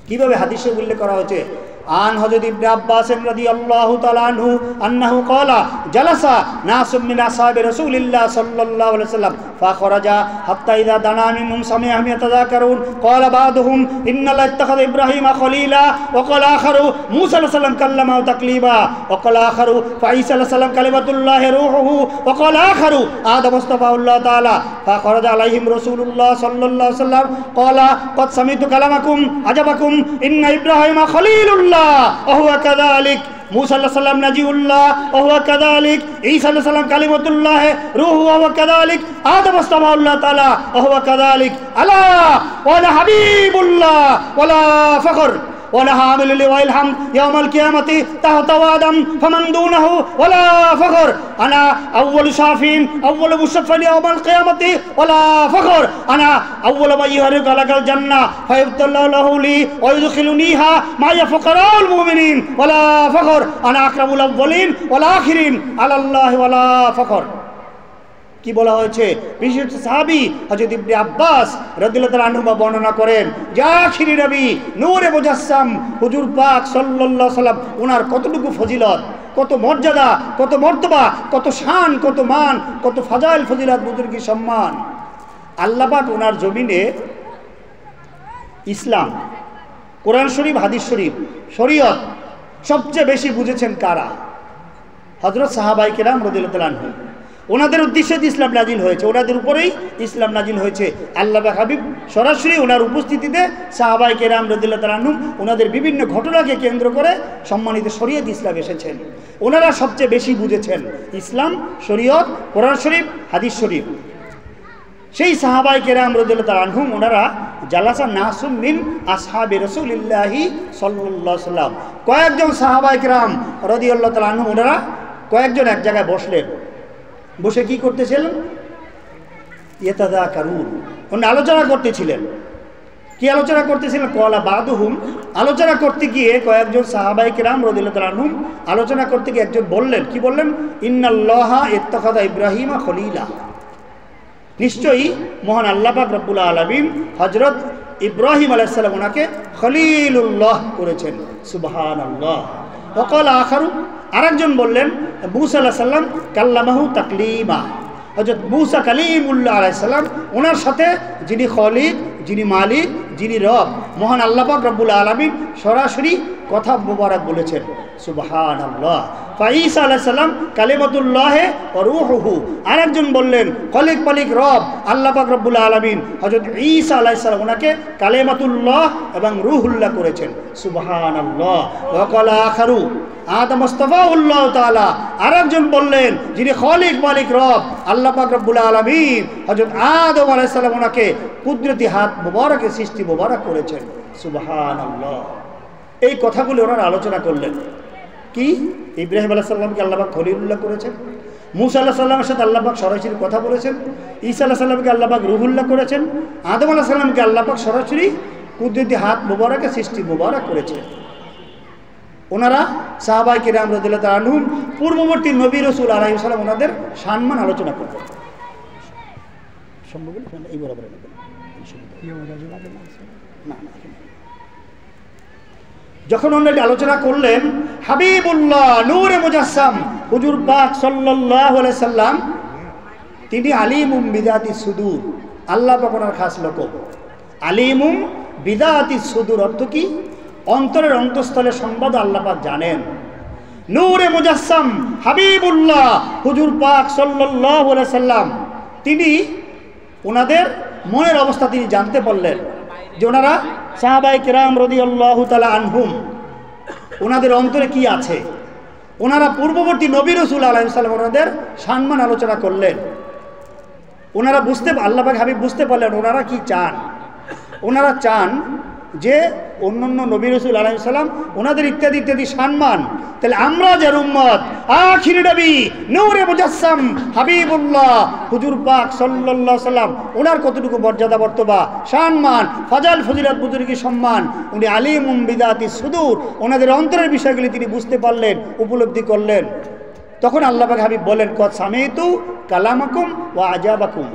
কিভাবে হাদিসে উল্লেখ করা হয়েছে? আন হযরত ইবনে আব্বাস রাদিয়াল্লাহু তাআলা আনহু আন্নাহু ক্বালা জালাসা নাসুম মিন আসহাবি রাসূলিল্লাহ সাল্লাল্লাহু আলাইহি ওয়াসাল্লাম ফাখরাজা হাত্তা ইযা দানা মিনহুম সামিআহুম ইয়াতাযাকারুন ক্বালা বা'দুহুম ইন্নাল্লাহ ইত্তাখাযা ইব্রাহিমা খলিলা ওয়া ক্বালা আখারু মূসা আলাইহিস সালাম কাল্লামাহু তাকলিমা ওয়া ক্বালা আখারু ফাঈসা আলাইহিস সালাম কালিমাতুল্লাহি রূহুহু ওয়া ক্বালা আখারু আদম মুস্তাফাউল্লাহ তাআলা ফাখরাজা আলাইহিম রাসূলুল্লাহ সাল্লাল্লাহু আলাইহি ওয়াসাল্লাম ক্বালা ক্বাদ সামি'তু কালামাকুম আজাবাকুম ইন্না ইব্রাহিমা খলিলুল্লাহ وهو كذلك موسى عليه السلام نجي الله وهو كذلك عيسى عليه السلام كلمة الله روح وهو كذلك آدم اصطفاه الله تعالى وهو كذلك ألا وأنا حبيب الله ولا فخر ولا حامل لواء الحمد يوم القيامة تحت آدم فمن دونه ولا فخر أنا أول شافين أول مشفع يوم القيامة ولا فخر أنا أول من يهرق لك الجنة فيبتلى له لي ويدخلنيها مع فقراء المؤمنين ولا فخر أنا أكرم الأولين والآخرين على الله ولا فخر কি বলা হয়েছে? বিশেষ সাহাবী হযরত ইবনে আব্বাস রাদিয়াল্লাহু তাআলা আনহু বর্ণনা করেন যে আখিরি নবী নূরে মুজাসসাম হুজুর পাক সাল্লাল্লাহু আলাইহি সাল্লাম ওনার কতটুকু ফজিলত, কত মর্যাদা, কত মর্তবা, কত শান, কত মান, কত ফাজাইল ফজিলত, বুজুর্গি সম্মান। আল্লাহ পাক ওনার জমিনে ইসলাম, কোরআন শরীফ, হাদিস শরীফ, শরীয়ত সবচেয়ে বেশি বুঝেছেন কারা? হযরত সাহাবায়ে কেরাম রাদিয়াল্লাহু তাআলা আনহু। ওনাদের উদ্দেশ্যে ইসলাম নাজিল হয়েছে, ওনাদের উপরেই ইসলাম নাজিল হয়েছে। আল্লাহ হাবিব সরাসরি ওনার উপস্থিতিতে সাহাবায়ে কেরাম রাদিয়াল্লাহু তাআলা আনহুম ওনাদের বিভিন্ন ঘটনাকে কেন্দ্র করে সম্মানিত শরীয়ত ইসলাম এসেছেন। ওনারা সবচেয়ে বেশি বুঝেছেন ইসলাম, শরীয়ত, কোরআন শরীফ, হাদিস শরীফ। সেই সাহাবায়ে কেরাম রাদিয়াল্লাহু তাআলা আনহুম ওনারা জালাসা নাসুম মিন আসহাবি রাসূলিল্লাহি সাল্লাল্লাহু আলাইহি ওয়াসাল্লাম, কয়েকজন সাহাবায়ে কেরাম রাদিয়াল্লাহু তাআলা আনহুম ওনারা কয়েকজন এক জায়গায় বসলেন। বসে কি করতেছিলেন? ইয়াতাযাকারুন, উনি আলোচনা করতেছিলেন। কি আলোচনা করতেছিলেন? ক্বালা বা'দুহুম, আলোচনা করতে গিয়ে কয়েকজন সাহাবায়ে কেরাম রাদিয়াল্লাহু তাআলা আনহুম আলোচনা করতে গিয়ে একজন বললেন, কি বললেন? ইন্নাল্লাহা ইত্তাখাযা ইব্রাহিমা খলিলা, নিশ্চয়ই মহান আল্লাহ পাক রব্বুল আলামিন হযরত ইব্রাহিম আলাইহিস সালাম ওনাকে খলিলুল্লাহ করেছেন। সুবহানাল্লাহ। ওয়া ক্বালা আখারু, আরেকজন বললেন মূসা আলাইহিস সালাম কাল্লামাহু তাকলিমা, হযরত মূসা কালিমুল্লাহ আলাইহিস সালাম ওনার সাথে যিনি খলিক, যিনি মালিক, যিনি রব, মহান আল্লাহ পাক রব্বুল আলামিন সরাসরি কথা মুবারক বলেছেন। সুবহানাল্লাহ। ফাঈসা আলাইহিস সালাম কালিমাতুল্লাহ ওয়া রূহুহু, আরেকজন বললেন খলিক মালিক রব আল্লাহ পাক রব্বুল আলামিন হযরত ঈসা আলাইহিস সালাম ওনাকে কালিমাতুল্লাহ এবং রূহুল্লাহ করেছেন। সুবহানাল্লাহ। ওয়া ক্বালা আখারু আদম মুস্তাফাউল্লাহ তাআলা, আরেকজন বললেন যিনি খলিক মালিক রব আল্লাহ পাক রব্বুল আলামিন হযরত আদম আলাইহিস সালাম ওনাকে কুদরতি হাত মুবারকে সৃষ্টি মুবারক করেছেন। সুবহানাল্লাহ। এই কথাগুলো ওনারা আলোচনা করলেন। কি? ইব্রাহিম আলাইহিস সালামকে আল্লাহ পাক খলিলুল্লাহ করেছেন, মূসা আলাইহিস সালামের সাথে আল্লাহ পাক সরাসরি কথা বলেছেন, ঈসা আলাইহিস সালামকে আল্লাহ পাক রূহুল্লাহ করেছেন, আদম আলাইহিস সালামকে আল্লাহ পাক সরাসরি কুদরতি হাত মুবারকে সৃষ্টি মুবারক করেছেন। ওনারা সাহাবায়ে কেরাম রাদিয়াল্লাহু তাআলা আনহুম পূর্ববর্তী নবী রাসূল আলাইহিস সালাম ওনাদের সম্মান আলোচনা করতেন। সম্ভব হলে এই বরাবর না, যখন ওনারা আলোচনা করলেন হাবিবুল্লাহ নূরে মুজাসসাম হুজুর পাক সাল্লাল্লাহু আলাইহি সাল্লাম তিনি আলিমুম বিদাতি সুদূর, আল্লাহ পাক ওনার খাস লোক। আলিমুম বিদাতি সুদূর অর্থ কি? অন্তরের অন্তঃস্থলে সংবাদ আল্লাহ পাক জানেন। নূরে মুজাসসাম হাবিবুল্লাহ হুজুর পাক সাল্লাল্লাহু আলাইহি সাল্লাম তিনি ওনাদের মনের অবস্থা তিনি জানতে পারলেন যে ওনারা সাহাবায়ে কেরাম রাদিয়াল্লাহু তাআলা আনহুম ওনাদের অন্তরে কি আছে। ওনারা পূর্ববর্তী নবী রাসূল আলাইহিস সালাম ওনাদের সম্মান আলোচনা করলেন। ওনারা আল্লাহ পাক হাবিব বুঝতে পারলেন ওনারা কি চান। ওনারা চান যে অন্যান্য নবী রাসূল আলাইহিস সালাম ওনাদের ইত্যাদি ইত্যাদি সম্মান, তাহলে আমরা যার উম্মত আখিরি নবী নূরে মুজাসসাম হাবিবুল্লাহ হুজুর পাক সাল্লাল্লাহু আলাইহি সাল্লাম ওনার কতটুকু মর্যাদা বর্তবা সম্মান ফাজাল ফজিলত বুজুর্গি সম্মান, উনি আলিমুম বিদাতি সুদূর, ওনাদের অন্তরের বিষয়গুলি তিনি বুঝতে পারলেন, উপলব্ধি করলেন। তখন আল্লাহ পাক হাবিব বলেন কদ সামিতু কালামাকুম ওয়া আজাবাকুম,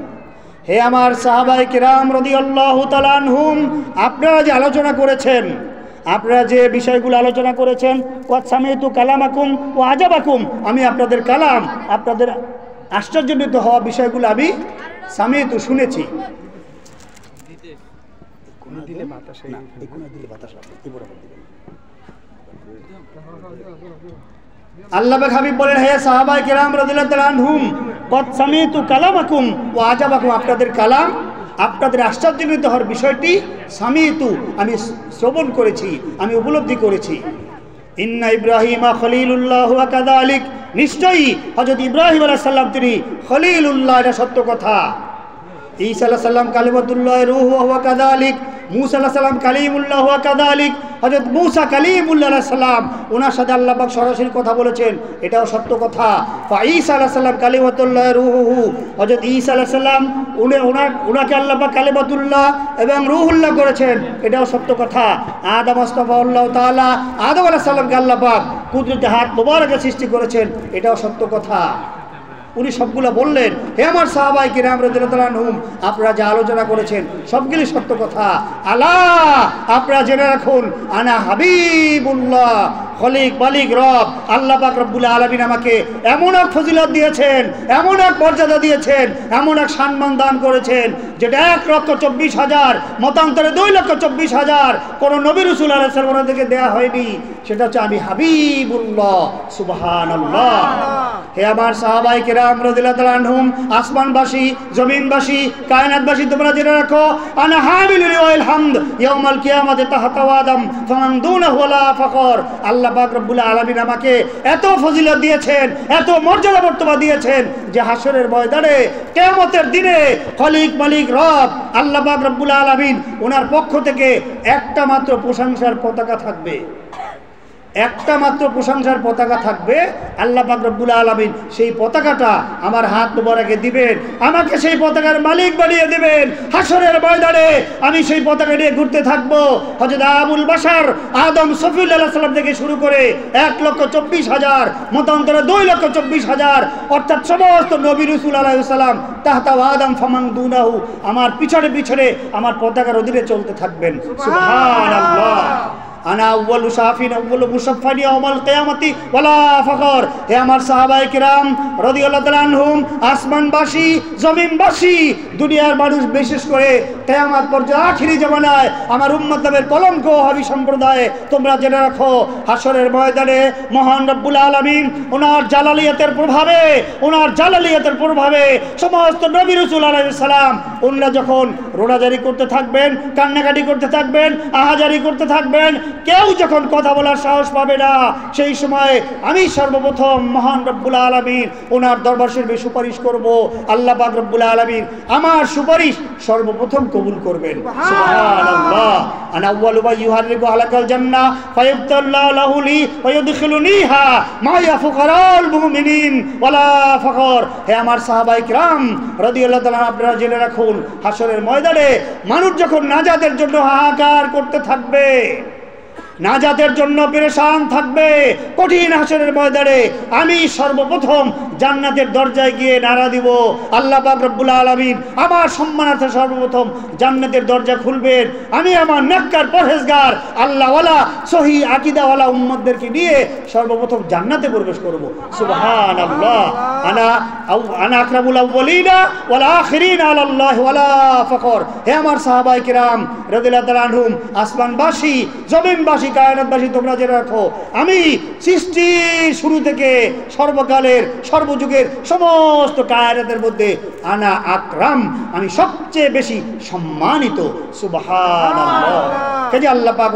হে আমার সাহাবায়ে কেরাম রাদিয়াল্লাহু তাআলা আনহুম আপনারা যে আলোচনা করেছেন আপনারা যে বিষয়গুলো আলোচনা করেছেন, ওয়াসামিতু কালামাকুম ওয়া আজাবাকুম, আমি আপনাদের কালাম, আপনাদের আশ্চর্যজনিত হওয়া বিষয়গুলো আমি সামিতু শুনেছি। আল্লাহ পাক হাবিব বলেন, হে সাহাবায়ে কেরাম রাদিয়াল্লাহু তাআলা আনহুম, কদ সামিতু কালামাকুম ওয়া আজাবাকুম, আপনাদের কালাম, আপনাদের আশ্চর্যজনিত হওয়ার বিষয়টি সামিতু, আমি শ্রবণ করেছি, আমি উপলব্ধি করেছি। ইন্না ইব্রাহিমা খলিলুল্লাহ ওয়া কাযালিক, নিশ্চয়ই হযরত ইব্রাহিম আলাইহিস সালাম তিনি খলিলুল্লাহ, এটা সত্য কথা। ঈসা আলাইহিস সালাম কালিমাতুল্লাহ রূহু ওয়া কাযালিক, মূসা আলাইহিস সালাম কালিমুল্লাহ ওয়া কাযালিক, হযরত মূসা কালিমুল্লাহ আলাইহিস সালাম, ওনার সাথে আল্লাহ পাক সরাসরি কথা বলেছেন, এটাও সত্য কথা। ফা ঈসা আলাইহিস সালাম কালিমাতুল্লাহ রূহু, হযরত ঈসা আলাইহিস সালাম ওনাকে আল্লাহ পাক কালিমাতুল্লাহ এবং রূহুল্লাহ করেছেন, এটাও সত্য কথা। আদম আস্তাফাহুল্লাহ তাআলা, আদম আলাইহিস সালামকে আল্লাহ পাক কুদরতে হাত মোবারকে সৃষ্টি করেছেন, এটাও সত্য কথা। উনি সবগুলো বললেন, হে আমার সাহাবায়ে কিরাম রাদিয়াল্লাহু তাআলা আনহুম, আপনারা যা আলোচনা করেছেন সবগুলি সত্য কথা। আলা, আপনারা জেনে রাখুন, আনা হাবিবুল্লাহ, খলিক মালিক রব আল্লাহ পাক রব্বুল আলামিন আমাকে এমন এক ফজিলত দিয়েছেন, এমন এক মর্যাদা দিয়েছেন, এমন এক সম্মান দান করেছেন, যেটা 1,24,000 মতান্তরে 2,24,000 কোন নবী রাসূল আলাইহিস সালাম থেকে দেয়া হয়নি। সেটা হচ্ছে আমি হাবিবুল্লাহ। সুবহানাল্লাহ। হে আমার সাহাবায়ে কিরাম রাদিয়াল্লাহু তাআলা আনহুম, আসমানবাসী, জমিনবাসী, কায়নাতবাসী, তোমরা জেনে রাখো, আনা হামিলুল ওয়াল হামদ ইয়াউমাল কিয়ামাতি তাহতা আদম ফামান দুনাহু ওয়ালা ফাখর। আল্লাহ পাক রব্বুল আলামিন আমাকে এত ফজিলত দিয়েছেন, এত মর্যাদা মর্তবা দিয়েছেন, যে হাসরের ময়দানে কিয়ামতের দিনে খলিক মালিক রব আল্লাহ পাক রব্বুল আলামিন ওনার পক্ষ থেকে একটা মাত্র প্রশংসার পতাকা থাকবে, একটা মাত্র প্রশংসার পতাকা থাকবে। আল্লাহ পাক রব্বুল আলামিন সেই পতাকাটা আমার হাত মোবারকে দিবেন, আমাকে সেই পতাকার মালিক বানিয়ে দিবেন। হাসরের ময়দানে আমি সেই পতাকা নিয়ে ঘুরতে থাকবো। হযরত আবুল বাশার আদম সফিউল্লাহ আলাইহিস সালাম থেকে শুরু করে 1,24,000 মতান্তরে 2,24,000, অর্থাৎ সমস্ত নবী রাসূল আলাইহিস সালাম তাহতা আদম ফামান দুনাহু, আমার পিছনে পিছনে আমার পতাকার অধীনে চলতে থাকবেন। সুবহানাল্লাহ। আনা আউয়ালু শাফিন আউয়ালু মুশাফফান ইয়াউমাল কিয়ামাতি ওয়ালা ফাখর। হে আমার সাহাবায়ে কিরাম রাদিয়াল্লাহু তাআলা আনহুম, আসমানবাসী, জমিনবাসী, দুনিয়ার মানুষ, বিশেষ করে কিয়ামত পর্যন্ত আখিরি জামানায় আমার উম্মতের কলঙ্ক ওয়াহাবি সম্প্রদায়ে, তোমরা জেনে রাখো, হাসরের ময়দানে মহান রব্বুল আলামিন ওনার জালালিয়াতের প্রভাবে, ওনার জালালিয়াতের প্রভাবে সমস্ত নবী রাসূল আলাইহিস সালাম ওনারা যখন রোনাজারি করতে থাকবেন, কান্নাকাটি করতে থাকবেন, আহাজারি করতে থাকবেন, কেউ যখন কথা বলার সাহস পাবে না, সেই সময় আমি সর্বপ্রথম মহান রব্বুল আলামিন ওনার দরবার শরীফে সুপারিশ করব। আল্লাহ পাক রব্বুল আলামিন আমার সুপারিশ সর্বপ্রথম কবুল করবেন। সুবহানাল্লাহ। আনা আউয়ালু মা ইউহারিকু আলাকাল জান্নাহ ফায়াবতাল্লাহু লাহু লি ওয়া ইউদখিলুনিহা মা ইয়াফুকারাল মুমিনিন ওয়ালা ফাখর। হে আমার সাহাবায়ে কিরাম রাদিয়াল্লাহু তাআলা, আপনারা জেনে রাখুন, হাসরের ময়দানে মানুষ যখন নাজাতের জন্য হাহাকার করতে থাকবে, নাজাতের জন্য পেরেশান থাকবে, কঠিন হাসরের ময়দানে আমি সর্বপ্রথম জান্নাতের দরজায় গিয়ে নারা দিব। আল্লাহ পাক রব্বুল আলামিন আমার সম্মানার্থে সর্বপ্রথম জান্নাতের দরজা খুলবেন। আমি আমার নেককার পরহেজগার আল্লাহওয়ালা সহি আকীদাওয়ালা উম্মতদেরকে নিয়ে সর্বপ্রথম জান্নাতে প্রবেশ করব। সুবহানাল্লাহ। আনা আকরামুল আউয়ালিনা ওয়াল আখিরিনা আলাল্লাহি ওয়ালা ফাখর। হে আমার সাহাবায়ে কিরাম রাদিয়াল্লাহু তাআলা আনহুম, আসমানবাসী, জমিনবাসী, কায়নাতবাসী, তোমরা জেনে রাখো, আমি সৃষ্টি শুরু থেকে সর্বকালের সর্বযুগের সমস্ত কায়নাতের মধ্যে আনা আকরাম, আমি সবচেয়ে বেশি সম্মানিত। সুবহানাল্লাহ। কাজে আল্লাহ পাক